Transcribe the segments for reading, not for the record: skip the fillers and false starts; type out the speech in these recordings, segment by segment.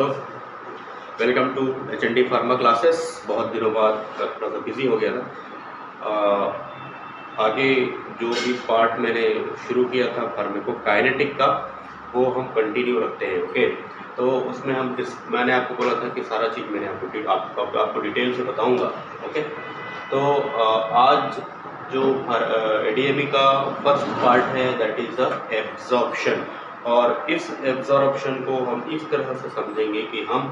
दोस्त, welcome to HND pharma classes. बहुत दिनों बाद थोड़ा सा बिजी हो गया था। आगे जो भी पार्ट मैंने शुरू किया था फार्माकोकाइनेटिक का, वो हम कंटिन्यू रखते हैं। ओके, तो उसमें मैंने आपको बोला था कि सारा चीज़ मैंने आपको डिटेल से बताऊंगा। ओके, तो आज जो ADME का फर्स्ट पार्ट है दैट इज़ द एब्जॉर्प्शन। और इस एब्जॉर्प्शन को हम इस तरह से समझेंगे कि हम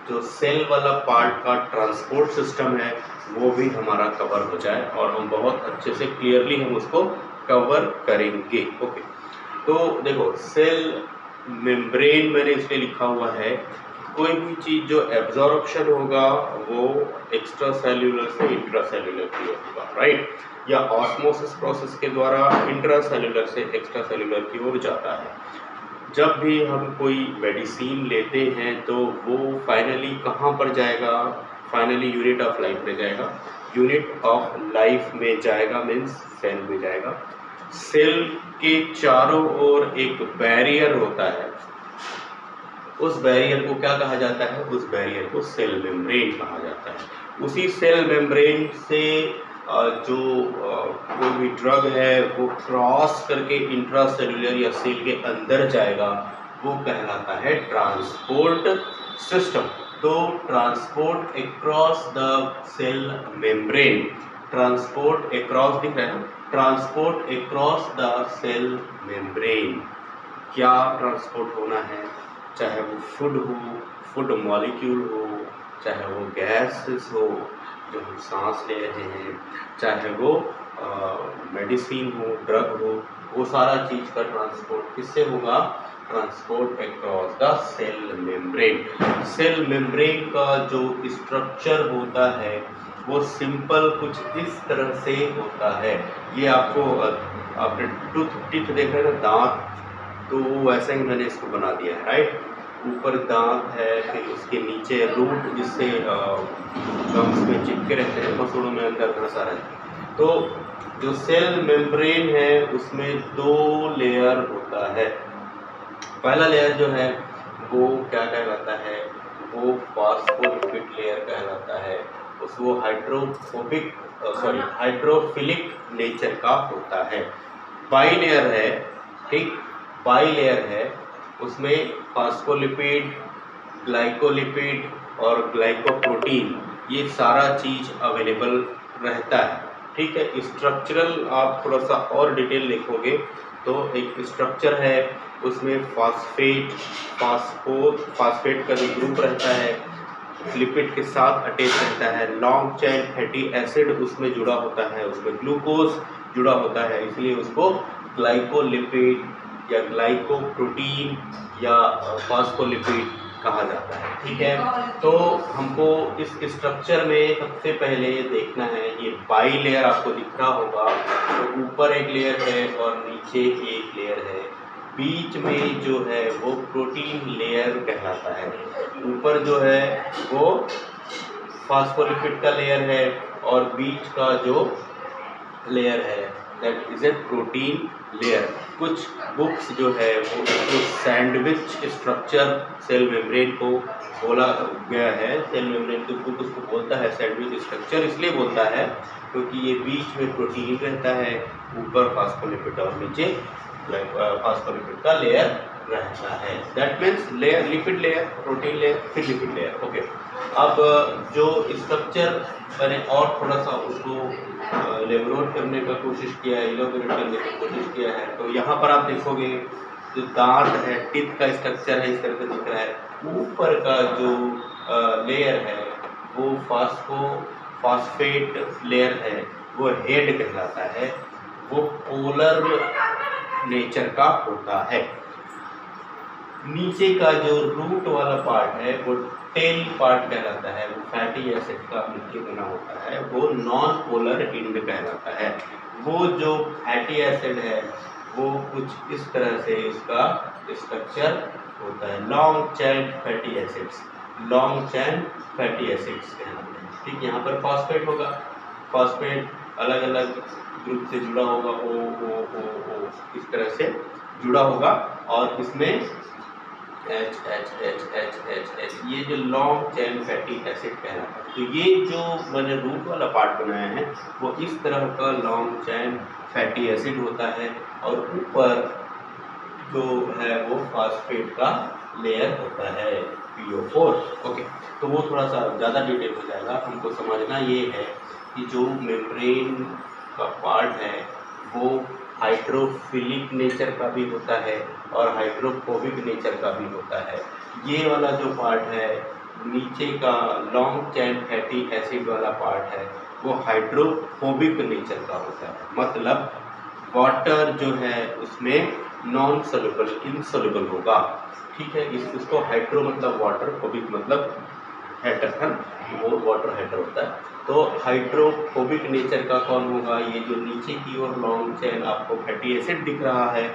जो सेल वाला पार्ट का ट्रांसपोर्ट सिस्टम है वो भी हमारा कवर हो जाए और हम बहुत अच्छे से क्लियरली हम उसको कवर करेंगे। ओके, तो देखो, सेल मेम्ब्रेन मैंने इसलिए लिखा हुआ है, कोई भी चीज़ जो एब्जॉर्प्शन होगा वो एक्स्ट्रा सेल्यूलर से इंट्रा सेल्यूलर की होगा, राइट, या ऑस्मोसिस प्रोसेस के द्वारा इंट्रा सेल्यूलर से एक्स्ट्रा सेल्यूलर की ओर जाता है। जब भी हम कोई मेडिसिन लेते हैं तो वो फाइनली कहाँ पर जाएगा? फाइनली यूनिट ऑफ लाइफ में जाएगा। यूनिट ऑफ लाइफ में जाएगा मीन्स सेल में जाएगा। सेल के चारों ओर एक बैरियर होता है, उस बैरियर को क्या कहा जाता है? उस बैरियर को सेल मेम्ब्रेन कहा जाता है। उसी सेल मेम्ब्रेन से जो कोई भी ड्रग है वो क्रॉस करके इंट्रासेल्युलर या सेल के अंदर जाएगा, वो कहलाता है ट्रांसपोर्ट सिस्टम। तो transport across the cell membrane, transport across दिख रहा है, transport across the cell membrane. क्या ट्रांसपोर्ट होना है? चाहे वो फूड हो, फूड मॉलिक्यूल हो, चाहे वो गैसेस हो जो हम सांस ले रहे हैं, चाहे वो मेडिसिन हो, ड्रग हो, वो सारा चीज़ का ट्रांसपोर्ट किससे होगा? Transport across the cell membrane. Cell membrane का जो स्ट्रक्चर होता है वो सिंपल कुछ इस तरह से होता है। ये आपको आपने टीथ देख रहे हैं ना, दांत, तो वैसे ही मैंने इसको बना दिया है, राइट। ऊपर दांत है, फिर उसके नीचे रूट जिससे गम्स में चिपके रहते हैं, मसूड़ों में अंदर फंसा रहता है। तो जो सेल मेम्ब्रेन है उसमें दो लेयर होता है। पहला लेयर जो है वो क्या कहलाता है? वो फॉस्फोलिपिड लेयर कहलाता है। वो हाइड्रोफिलिक नेचर का होता है। बाई लेयर है, ठीक, बाई लेयर है, उसमें फॉस्फोलिपिड, ग्लाइकोलिपिड और ग्लाइकोप्रोटीन, ये सारा चीज़ अवेलेबल रहता है, ठीक है। स्ट्रक्चरल आप थोड़ा सा और डिटेल देखोगे तो एक स्ट्रक्चर है, उसमें फास्फेट का जो ग्रुप रहता है लिपिड के साथ अटैच रहता है। लॉन्ग चेन फैटी एसिड उसमें जुड़ा होता है, उसमें ग्लूकोज जुड़ा होता है, इसलिए उसको ग्लाइकोलिपिड या ग्लाइकोप्रोटीन या फॉस्फोलिपिड कहा जाता है, ठीक है। तो हमको इस स्ट्रक्चर में सबसे पहले देखना है, ये बाई लेयर आपको दिख रहा होगा, तो ऊपर एक लेयर है और नीचे एक लेयर है। बीच में जो है वो प्रोटीन लेयर कहलाता है। ऊपर जो है वो फॉस्फोलिपिड का लेयर है और बीच का जो लेयर है that is a protein layer. कुछ बुक्स जो है वो सैंडविच स्ट्रक्चर सेल मेम्ब्रेन को बोला गया है। सेल मेम्ब्रेन की बुक उसको बोलता है सैंडविच स्ट्रक्चर, इसलिए बोलता है क्योंकि ये बीच में प्रोटीन रहता है, ऊपर फॉस्फोलिपिड और नीचे फॉस्फोलिपिड का लेयर रहता है। That means layer, lipid layer, protein layer, फिर लिपिड लेयर। ओके, अब जो स्ट्रक्चर मैंने और थोड़ा सा उसको लेबोरेट करने का कोशिश किया है, इलोबरेट करने की कोशिश किया है, तो यहाँ पर आप देखोगे जो दांत है, टीथ का स्ट्रक्चर है, इस तरह से दिख रहा है। ऊपर का जो लेयर है वो फॉस्फेट लेयर है, वो हेड कहलाता है, वो पोलर नेचर का होता है। नीचे का जो रूट वाला पार्ट है वो टेल पार्ट कहलाता है, वो फैटी एसिड का मिलकर बना होता है, वो नॉन पोलर एंड कहलाता है। वो जो फैटी एसिड है वो कुछ इस तरह से इसका स्ट्रक्चर होता है, long chain fatty acids, long chain fatty acids कहलाते हैं, ठीक। यहाँ पर फॉस्फेट होगा, फॉस्फेट अलग अलग ग्रुप से जुड़ा होगा, ओ इस तरह से जुड़ा होगा, और इसमें H, ये जो लॉन्ग चेन फैटी एसिड कहलाता है। तो ये जो मैंने रूट वाला पार्ट बनाया है वो इस तरह का लॉन्ग चेन फैटी एसिड होता है और ऊपर जो है वो फास्फेट का लेयर होता है PO4। ओके, तो वो थोड़ा सा ज़्यादा डिटेल हो जाएगा। हमको समझना ये है कि जो मेम्ब्रेन का पार्ट है वो हाइड्रोफिलिक नेचर का भी होता है और हाइड्रोफोबिक नेचर का भी होता है। ये वाला जो पार्ट है नीचे का लॉन्ग चेन फैटी एसिड वाला पार्ट है वो हाइड्रोफोबिक नेचर का होता है, मतलब वाटर जो है उसमें नॉन सोल्यूबल इनसोल्यूबल होगा। ठीक है, इसको हाइड्रो मतलब वाटर, फोबिक मतलब हेटर है, वो वाटर हेटर होता है। तो हाइड्रोफोबिक नेचर का कौन होगा? ये जो नीचे की ओर लॉन्ग चेन आपको फैटी एसिड दिख रहा है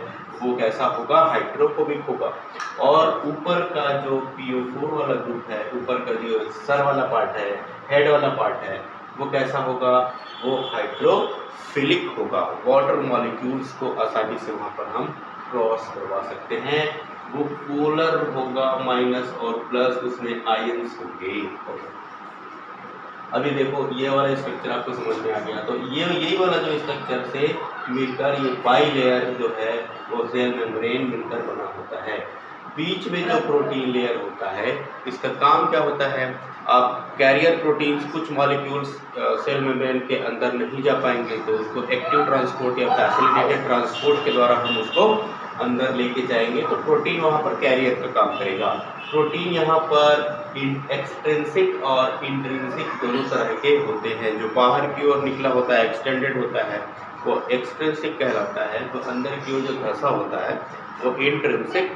वो कैसा होगा? हाइड्रोफोबिक होगा। और ऊपर का जो PO4 वाला ग्रुप है, ऊपर का जो सर वाला पार्ट है, हेड वाला पार्ट है, वो कैसा होगा? वो हाइड्रोफिलिक होगा। वाटर मॉलिक्यूल्स को आसानी से वहाँ पर हम क्रॉस करवा सकते हैं। वो पोलर होगा, माइनस और प्लस, उसमें आयंस होंगे। अभी देखो ये वाला स्ट्रक्चर आपको समझ में आ गया। तो ये यही वाला जो स्ट्रक्चर से मिलकर ये बाई लेयर जो है वो सेल मेम्ब्रेन मिलकर बना होता है। बीच में जो प्रोटीन लेयर होता है इसका काम क्या होता है? अब कैरियर प्रोटीन्स कुछ मॉलिक्यूल्स सेल मेम्ब्रेन के अंदर नहीं जा पाएंगे तो उसको एक्टिव ट्रांसपोर्ट या फैसिलिटेटेड ट्रांसपोर्ट के द्वारा हम उसको अंदर लेके जाएंगे। तो प्रोटीन वहाँ पर कैरियर का काम करेगा। प्रोटीन यहाँ पर एक्सट्रिंसिक और इंट्रिंसिक दोनों तरह के होते हैं। जो बाहर की ओर निकला होता है, एक्सटेंडेड होता है, वो एक्सट्रिंसिक कहलाता है। तो अंदर की ओर जो धंसा होता है वो इंट्रिंसिक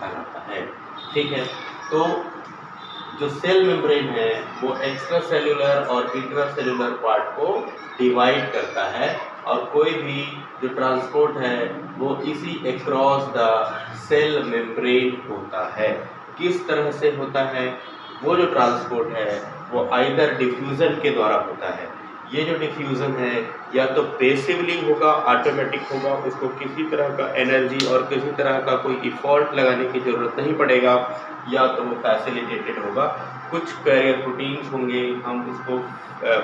कहलाता है। ठीक है, तो जो सेल मेम्ब्रेन है वो एक्स्ट्रा सेल्यूलर और इंट्रा सेल्यूलर पार्ट को डिवाइड करता है और कोई भी जो ट्रांसपोर्ट है वो इसी अक्रॉस द सेल मेम्ब्रेन होता है। किस तरह से होता है? वो जो ट्रांसपोर्ट है वो आइदर डिफ्यूज़न के द्वारा होता है। ये जो डिफ्यूज़न है या तो पैसिवली होगा, ऑटोमेटिक होगा, उसको किसी तरह का एनर्जी और किसी तरह का कोई इफोर्ट लगाने की ज़रूरत नहीं पड़ेगा, या तो वो फैसिलिटेटेड होगा। कुछ कैरियर प्रोटीन्स होंगे, हम उसको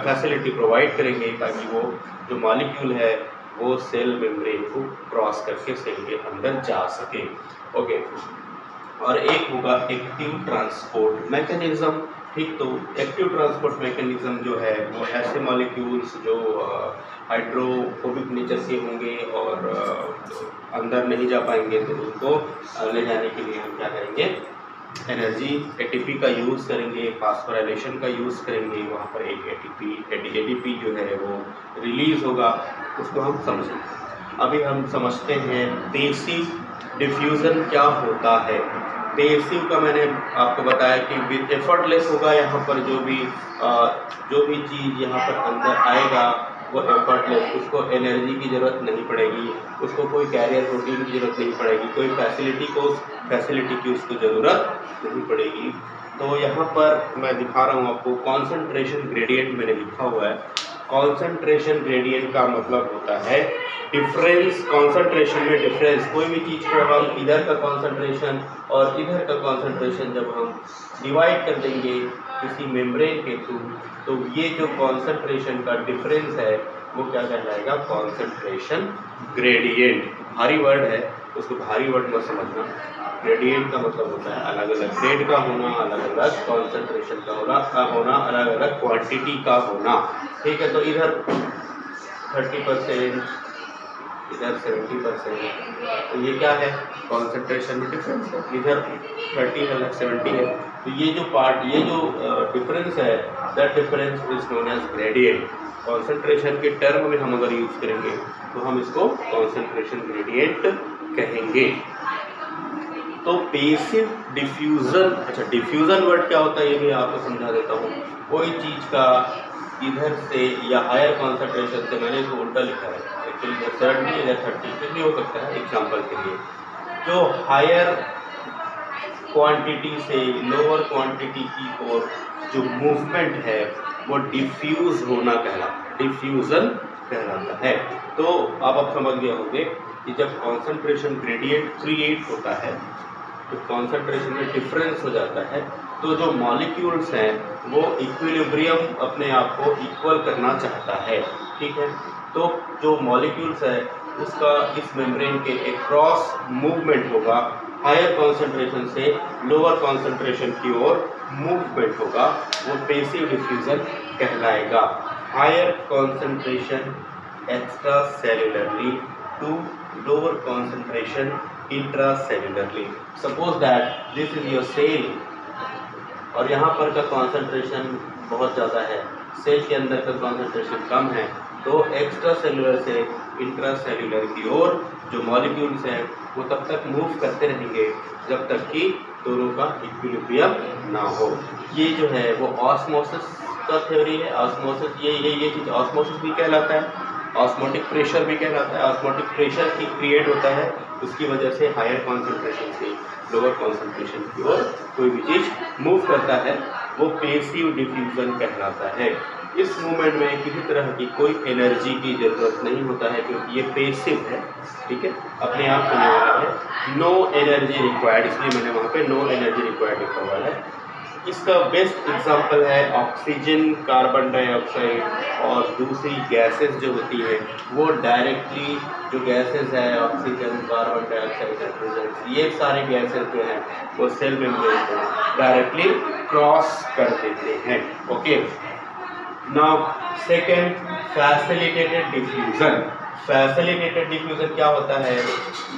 फैसिलिटी प्रोवाइड करेंगे ताकि वो जो मॉलिक्यूल है वो सेल मेम्ब्रेन को क्रॉस करके सेल के अंदर जा सके। ओके, और एक होगा एक्टिव ट्रांसपोर्ट मैकेनिज्म। ठीक, तो एक्टिव ट्रांसपोर्ट मैकेनिज्म जो है वो ऐसे मॉलिक्यूल्स जो हाइड्रोफोबिक नेचर के होंगे और अंदर नहीं जा पाएंगे तो उनको ले जाने के लिए हम क्या करेंगे? एनर्जी ATP का यूज़ करेंगे, फास्फोराइलेशन का यूज़ करेंगे। वहाँ पर एक ATP जो है वो रिलीज़ होगा, उसको हम समझेंगे। अभी हम समझते हैं पैसिव डिफ्यूज़न क्या होता है। पैसिव का मैंने आपको बताया कि विद एफर्टलेस होगा। यहाँ पर जो भी चीज़ यहाँ पर अंदर आएगा वो एफर्टलेस, उसको एनर्जी की ज़रूरत नहीं पड़ेगी, उसको कोई कैरियर प्रोटीन की ज़रूरत नहीं पड़ेगी, कोई फैसिलिटी की उसको ज़रूरत नहीं पड़ेगी। तो यहाँ पर मैं दिखा रहा हूँ आपको कॉन्सेंट्रेशन ग्रेडियंट मैंने लिखा हुआ है। कॉन्सेंट्रेशन ग्रेडियंट का मतलब होता है डिफरेंस, कॉन्सेंट्रेशन में डिफरेंस। कोई भी चीज़ को हम इधर का कॉन्सेंट्रेशन और इधर का कॉन्सेंट्रेशन जब हम डिवाइड कर देंगे किसी मेम्ब्रेन के थ्रू, तो ये जो कॉन्सेंट्रेशन का डिफरेंस है वो क्या कहलाएगा? Concentration gradient. भारी वर्ड है, उसको भारी वर्ड मत समझना। ग्रेडियंट का मतलब होता है अलग अलग ग्रेड का होना, अलग अलग कॉन्सेंट्रेशन का होना, अलग अलग क्वांटिटी का होना। ठीक है, तो इधर 30%, इधर 70%, तो ये क्या है? कॉन्सेंट्रेशन में डिफरेंस है। इधर 30 है, 70 है, तो ये जो पार्ट, ये जो डिफरेंस है, that difference is known as gradient. Concentration के टर्म में हम अगर यूज़ करेंगे तो हम इसको कॉन्सेंट्रेशन ग्रेडियंट कहेंगे। तो पैसिव डिफ्यूज़न, अच्छा डिफ्यूज़न वर्ड क्या होता है ये भी आपको समझा देता हूँ। कोई चीज़ का इधर से या हायर कॉन्सेंट्रेशन से, मैंने इसको उल्टा लिखा है एक्चुअली, इधर 70 इधर 30 कुछ भी हो सकता है एग्जाम्पल के लिए। जो हायर क्वांटिटी से लोअर क्वांटिटी की ओर जो मूवमेंट है वो डिफ्यूज़ होना कहलाता है, डिफ्यूज़न कहलाता है। तो अब आप समझ गए होंगे कि जब कॉन्सेंट्रेशन ग्रेडियंट क्रिएट होता है तो कॉन्सेंट्रेशन में डिफरेंस हो जाता है, तो जो मॉलिक्यूल्स हैं वो इक्विलिब्रियम अपने आप को इक्वल करना चाहता है, ठीक है। तो जो मॉलिक्यूल्स है उसका इस मेम्ब्रेन के अक्रॉस मूवमेंट होगा, हायर कॉन्सेंट्रेशन से लोअर कॉन्सेंट्रेशन की ओर मूवमेंट होगा, वो पैसिव डिफ्यूजन कहलाएगा। Higher concentration extra cellularly to lower concentration intracellularly. Suppose that this is your cell और यहाँ पर का कॉन्सेंट्रेशन बहुत ज़्यादा है, सेल के अंदर का कॉन्सेंट्रेशन कम है, तो एक्स्ट्रा सेलुलर से इंट्रासेलुलर की ओर जो मॉलिक्यूल्स हैं वो तब तक मूव करते रहेंगे जब तक कि दोनों का इक्विलिब्रियम ना हो। ये जो है वो ऑस्मोसिस का थ्योरी है। ऑस्मोसिस ये चीज़ ऑस्मोसिस भी कहलाता है, ऑस्मोटिक प्रेशर भी कहलाता है। ऑस्मोटिक प्रेशर की क्रिएट होता है, उसकी वजह से हायर कॉन्सेंट्रेशन से लोअर कॉन्सेंट्रेशन की ओर कोई भी चीज़ मूव करता है, वो पैसिव डिफ्यूजन कहलाता है। इस मूवमेंट में किसी तरह की कोई एनर्जी की ज़रूरत नहीं होता है क्योंकि ये पैसिव है, ठीक है, अपने आप होने वाला है। नो एनर्जी रिक्वायर्ड, इसलिए मैंने वहाँ पे नो एनर्जी रिक्वायर्ड लिखा हुआ है। इसका बेस्ट एग्जांपल है ऑक्सीजन, कार्बन डाइऑक्साइड और दूसरी गैसेस जो होती हैं वो डायरेक्टली जो गैसेस है ऑक्सीजन, कार्बन डाइऑक्साइड, नाइट्रोजन, ये सारे गैसेस जो हैं वो सेल मेम्ब्रेन को डायरेक्टली क्रॉस कर देते हैं। Okay, now second, facilitated diffusion. Facilitated diffusion क्या होता है?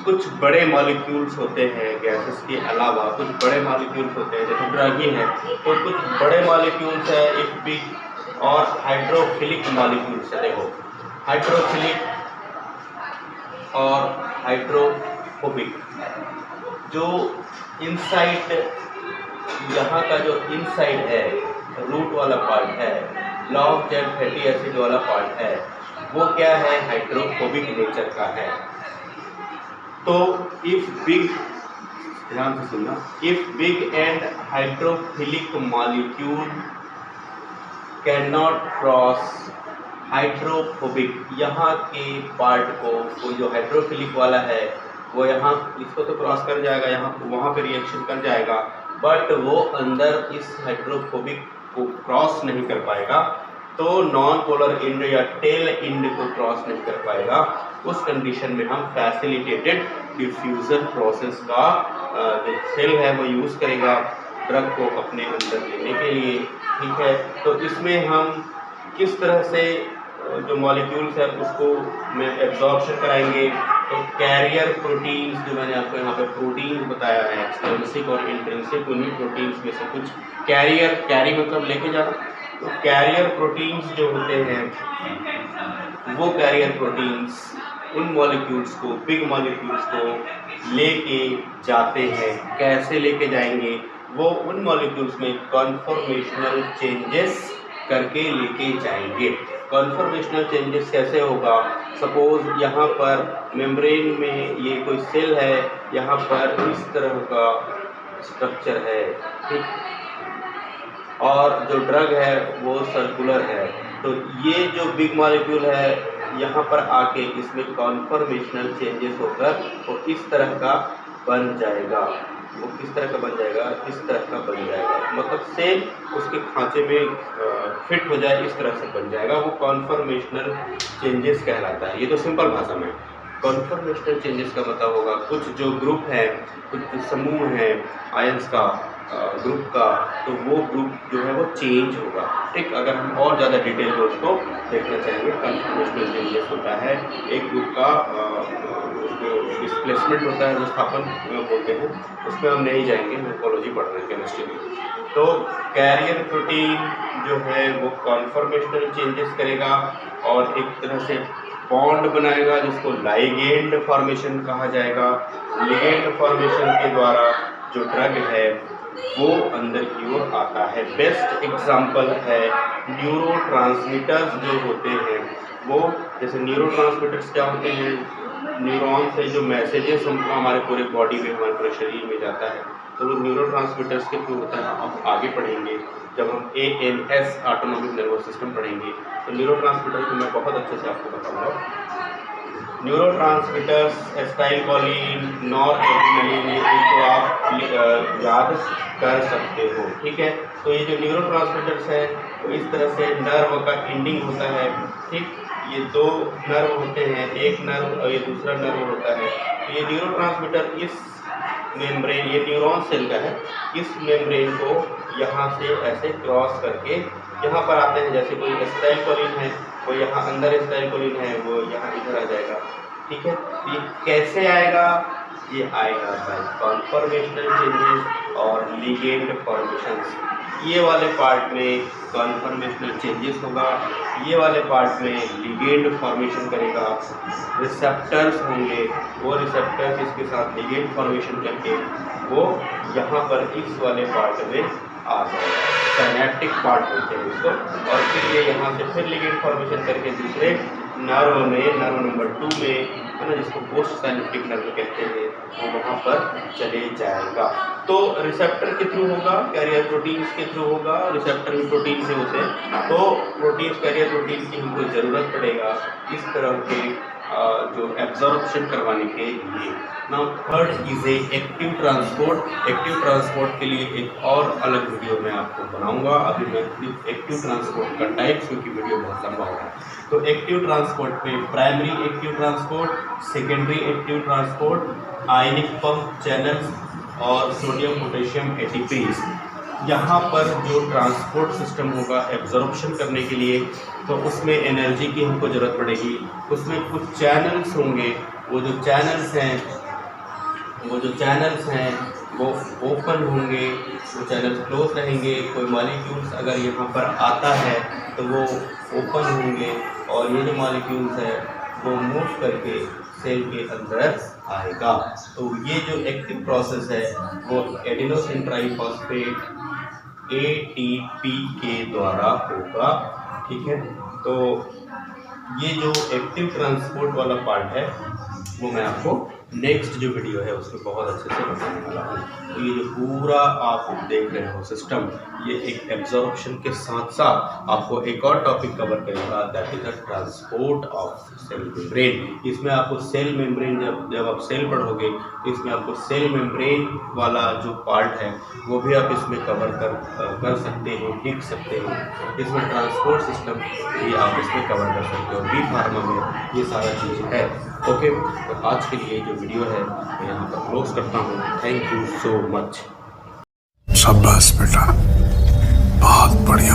कुछ बड़े मॉलिक्यूल्स होते हैं गैसेस के अलावा, कुछ बड़े मॉलिक्यूल्स होते हैं जैसे ड्रग ही है, तो कुछ बड़े मॉलिक्यूल्स है, एक बिग और हाइड्रोफिलिक मॉलिक्यूल्स है। देखो, हाइड्रोफिलिक और हाइड्रोफोबिक। जो इनसाइड, यहाँ का जो इनसाइड है, रूट वाला पार्ट है, लॉन्ग चेन फैटी एसिड वाला पार्ट है, वो क्या है? हाइड्रोफोबिक नेचर का है। तो इफ बिग, ध्यान से सुनना, if big and hydrophilic molecule can not cross hydrophobic, यहाँ के पार्ट को, वो जो हाइड्रोफिलिक वाला है वो यहाँ इसको तो क्रॉस कर जाएगा, यहाँ वहाँ पे रिएक्शन कर जाएगा, बट वो अंदर इस हाइड्रोफोबिक को क्रॉस नहीं कर पाएगा, तो नॉन पोलर इंड या टेल इंड को क्रॉस नहीं कर पाएगा। उस कंडीशन में हम फैसिलिटेटेड डिफ्यूजन प्रोसेस का जो सेल है वो यूज़ करेगा ड्रग को अपने अंदर लेने के लिए, ठीक है। तो इसमें हम किस तरह से जो मॉलिक्यूल्स है उसको में एब्जॉर्प्शन कराएंगे, तो कैरियर प्रोटीन्स, जो मैंने आपको यहाँ पे प्रोटीन बताया है, एक्सट्रिंसिक और इंट्रिंसिक, उन्हीं प्रोटीन्स में से कुछ कैरियर, कैरी मतलब लेके जाना, तो कैरियर प्रोटीन्स जो होते हैं वो कैरियर प्रोटीन्स उन मॉलिक्यूल्स को, बिग मॉलिक्यूल्स को लेके जाते हैं। कैसे लेके जाएंगे? वो उन मॉलिक्यूल्स में कॉन्फॉर्मेशनल चेंजेस करके लेके जाएंगे। कॉन्फॉर्मेशनल चेंजेस कैसे होगा? सपोज यहाँ पर मेम्ब्रेन में ये कोई सेल है, यहाँ पर इस तरह का स्ट्रक्चर है, ठीक, और जो ड्रग है वो सर्कुलर है, तो ये जो बिग मॉलिक्यूल है यहाँ पर आके इसमें कॉन्फॉर्मेशनल चेंजेस होकर वो इस तरह का बन जाएगा। वो किस तरह का बन जाएगा? इस तरह का बन जाएगा, मतलब सेम उसके खांचे में फिट हो जाए, इस तरह से बन जाएगा। वो कॉन्फॉर्मेशनल चेंजेस कहलाता है। ये तो सिंपल भाषा में। कॉन्फॉर्मेशनल चेंजेस का मतलब होगा कुछ जो ग्रुप है, कुछ समूह है आयंस का, ग्रुप का, तो वो ग्रुप जो है वो चेंज होगा, ठीक। अगर हम और ज़्यादा डिटेल में उसको देखना चाहेंगे, कॉन्फॉर्मेशनल चेंजेस होता है एक ग्रुप का, डिस्प्लेसमेंट होता है, विस्थापन बोलते हैं, उसमें हम नहीं जाएंगे, मोर्फोलॉजी पढ़ रहे हैं केमिस्ट्री में। तो कैरियर प्रोटीन जो है वो कॉन्फॉर्मेशनल चेंजेस करेगा और एक तरह से बॉन्ड बनाएगा जिसको लाइगेंड फॉर्मेशन कहा जाएगा। लिगेंड फॉर्मेशन के द्वारा जो ड्रग है वो अंदर की ओर आता है। बेस्ट एग्जांपल है न्यूरोट्रांसमीटर्स जो होते हैं वो, जैसे न्यूरोट्रांसमीटर्स क्या होते हैं? न्यूरॉन से जो मैसेजेस हम हमारे पूरे बॉडी में, हमारे पूरे शरीर में जाता है, तो वो न्यूरोट्रांसमीटर्स के थ्रू होता है। अब आगे पढ़ेंगे जब हम ANS ऑटोनोमिक नर्वस सिस्टम पढ़ेंगे तो न्यूरोट्रांसमीटर को मैं बहुत अच्छे से आपको बताऊंगा। न्यूरोट्रांसमीटर्स एसिटाइलकोलिन, नॉरएड्रेनालिन, इसको आप याद कर सकते हो, ठीक है। तो ये जो न्यूरोट्रांसमीटर्स है वो इस तरह से नर्व का एंडिंग होता है, ठीक। ये दो नर्व होते हैं, एक नर्व और ये दूसरा नर्व होता है। तो ये न्यूरोट्रांसमीटर इस मेम्ब्रेन, ये न्यूरॉन सेल का है, इस मेम्ब्रेन को यहाँ से ऐसे क्रॉस करके यहाँ पर आते हैं। जैसे कोई एसिटाइलकोलिन है वो यहाँ अंदर, एसिटाइलकोलिन है वो यहाँ इधर आ जाएगा, ठीक है। ये कैसे आएगा? ये आएगा बाय कॉन्फॉर्मेशनल चेंजेस और लिगेंड फॉर्मेशंस। ये वाले पार्ट में कॉन्फॉर्मेशनल चेंजेस होगा, ये वाले पार्ट में लिगेंड फॉर्मेशन करेगा। रिसेप्टर्स होंगे, वो रिसेप्टर्स इसके साथ लिगेंड फॉर्मेशन करके वो यहाँ पर इस वाले पार्ट में आ जाएगा। साइनेप्टिक पार्ट बोलते हैं इसको। और फिर ये यहाँ से फिर लिगेंड फॉर्मेशन करके दूसरे नर्व में, नर्व नंबर 2 में, है ना, जिसको पोस्ट साइनेप्टिक नर्व कहते हैं, वो वहाँ पर चले जाएगा। तो रिसेप्टर के थ्रू होगा, कैरियर प्रोटीन्स के थ्रू होगा। रिसेप्टर भी प्रोटीन से होते हैं, तो प्रोटीन्स, कैरियर प्रोटीन की हमको ज़रूरत पड़ेगा इस तरह के जो एब्जॉर्प्शन करवाने के लिए। Now third is a active transport. Active transport के लिए एक और अलग वीडियो मैं आपको बनाऊंगा। अभी मैं एक्टिव ट्रांसपोर्ट का टाइप्स, क्योंकि वीडियो बहुत लंबा हो रहा है। तो एक्टिव ट्रांसपोर्ट में primary active transport, secondary active transport, ionic pump channels और सोडियम पोटेशियम एटीपीज। यहाँ पर जो ट्रांसपोर्ट सिस्टम होगा एब्जॉर्प्शन करने के लिए, तो उसमें एनर्जी की हमको ज़रूरत पड़ेगी। उसमें कुछ चैनल्स होंगे, वो जो चैनल्स हैं वो ओपन होंगे, वो चैनल्स क्लोज रहेंगे। कोई मॉलिक्यूल्स अगर यहाँ पर आता है तो वो ओपन होंगे, और ये जो मॉलिक्यूल्स है वो मूव करके सेल के अंदर आएगा। तो ये जो एक्टिव प्रोसेस है वो एडिनोसिन ट्राइफॉस्फेट ATP के द्वारा होगा, ठीक है। तो ये जो एक्टिव ट्रांसपोर्ट वाला पार्ट है वो मैं आपको नेक्स्ट जो वीडियो है उसमें बहुत अच्छे से बताने वाला हूँ। तो ये जो पूरा आप देख रहे हो सिस्टम, ये एक एब्जॉर्प्शन के साथ साथ आपको एक और टॉपिक कवर करेगा, that is the transport of cell membrane. इसमें आपको सेल मेम्ब्रेन, जब आप सेल पढ़ोगे तो इसमें आपको सेल मेम्ब्रेन वाला जो पार्ट है वो भी आप इसमें कवर कर सकते हो, लिख सकते हो। इसमें ट्रांसपोर्ट सिस्टम भी आप इसमें कवर कर सकते हो। बी फार्मा में ये सारा चीज़ है, ओके। तो आज के लिए जो वीडियो है मैं यहाँ पर क्लोज करता हूँ। Thank you so much. शाबाश बेटा, बहुत बढ़िया।